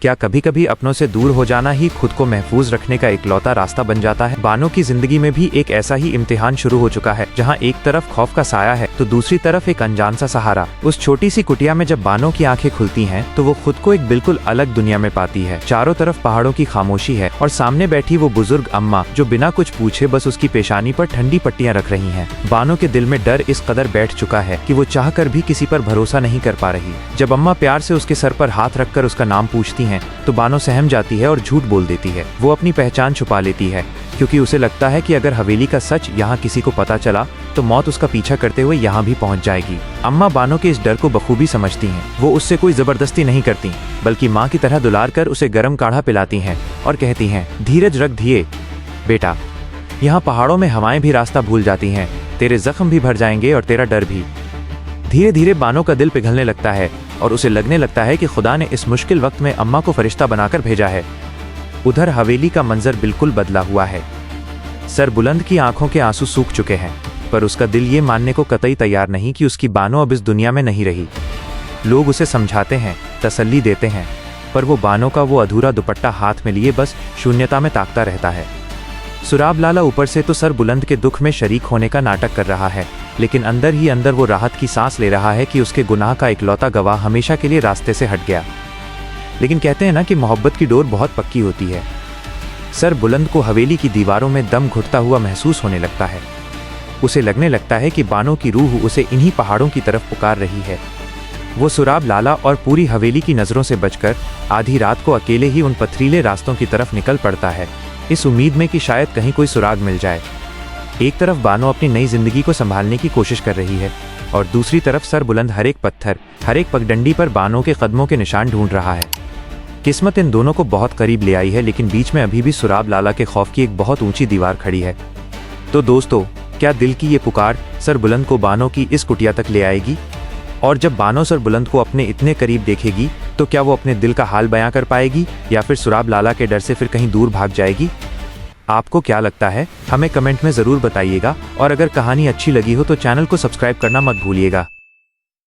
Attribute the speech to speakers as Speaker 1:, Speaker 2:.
Speaker 1: क्या कभी कभी अपनों से दूर हो जाना ही खुद को महफूज रखने का इकलौता रास्ता बन जाता है? बानो की जिंदगी में भी एक ऐसा ही इम्तिहान शुरू हो चुका है, जहां एक तरफ खौफ का साया है तो दूसरी तरफ एक अनजान सा सहारा। उस छोटी सी कुटिया में जब बानो की आंखें खुलती हैं तो वो खुद को एक बिल्कुल अलग दुनिया में पाती है। चारों तरफ पहाड़ों की खामोशी है और सामने बैठी वो बुजुर्ग अम्मा जो बिना कुछ पूछे बस उसकी पेशानी पर ठंडी पट्टियां रख रही हैं। बानो के दिल में डर इस कदर बैठ चुका है कि वो चाहकर भी किसी पर भरोसा नहीं कर पा रही। जब अम्मा प्यार से उसके सर पर हाथ रखकर उसका नाम पूछती हैं तो बानो सहम जाती है और झूठ बोल देती है। वो अपनी पहचान छुपा लेती है क्योंकि उसे लगता है कि अगर हवेली का सच यहाँ किसी को पता चला तो मौत उसका पीछा करते हुए यहाँ भी पहुँच जाएगी। अम्मा बानो के इस डर को बखूबी समझती हैं। वो उससे कोई जबरदस्ती नहीं करती बल्कि माँ की तरह दुलार कर उसे गर्म काढ़ा पिलाती हैं और कहती हैं, धीरज रख धिये बेटा, यहाँ पहाड़ों में हवाएं भी रास्ता भूल जाती हैं, तेरे जख्म भी भर जाएंगे और तेरा डर भी। धीरे धीरे बानो का दिल पिघलने लगता है और उसे लगने लगता है कि खुदा ने इस मुश्किल वक्त में अम्मा को फरिश्ता बनाकर भेजा है। उधर हवेली का मंजर बिल्कुल बदला हुआ है। सरबुलंद की आंखों के आंसू सूख चुके हैं, पर उसका दिल ये मानने को कतई तैयार नहीं कि उसकी बानो अब इस दुनिया में नहीं रही। लोग उसे समझाते हैं, तसल्ली देते हैं, पर वो बानो का वो अधूरा दुपट्टा हाथ में लिए बस शून्यता में ताकता रहता है। सुराब लाला ऊपर से तो सरबुलंद के दुख में शरीक होने का नाटक कर रहा है, लेकिन अंदर ही अंदर वो राहत की सांस ले रहा है कि उसके गुनाह का इकलौता गवाह हमेशा के लिए रास्ते से हट गया। लेकिन कहते हैं ना कि मोहब्बत की डोर बहुत पक्की होती है। सरबुलंद को हवेली की दीवारों में दम घुटता हुआ महसूस होने लगता है। उसे लगने लगता है कि बानो की रूह उसे इन्हीं पहाड़ों की तरफ पुकार रही है। वो सुराब लाला और पूरी हवेली की नज़रों से बचकर आधी रात को अकेले ही उन पथरीले रास्तों की तरफ निकल पड़ता है, इस उम्मीद में कि शायद कहीं कोई सुराग मिल जाए। एक तरफ बानो अपनी नई जिंदगी को संभालने की कोशिश कर रही है और दूसरी तरफ सरबुलंद हर एक पत्थर, हर एक पगडंडी पर बानो के कदमों के निशान ढूंढ रहा है। किस्मत इन दोनों को बहुत करीब ले आई है, लेकिन बीच में अभी भी सुराब लाला के खौफ की एक बहुत ऊंची दीवार खड़ी है। तो दोस्तों, क्या दिल की ये पुकार सरबुलंद को बानो की इस कुटिया तक ले आएगी? और जब बानो सरबुलंद को अपने इतने करीब देखेगी तो क्या वो अपने दिल का हाल बयां कर पाएगी या फिर सुराब लाला के डर से फिर कहीं दूर भाग जाएगी? आपको क्या लगता है? हमें कमेंट में ज़रूर बताइएगा और अगर कहानी अच्छी लगी हो तो चैनल को सब्सक्राइब करना मत भूलिएगा।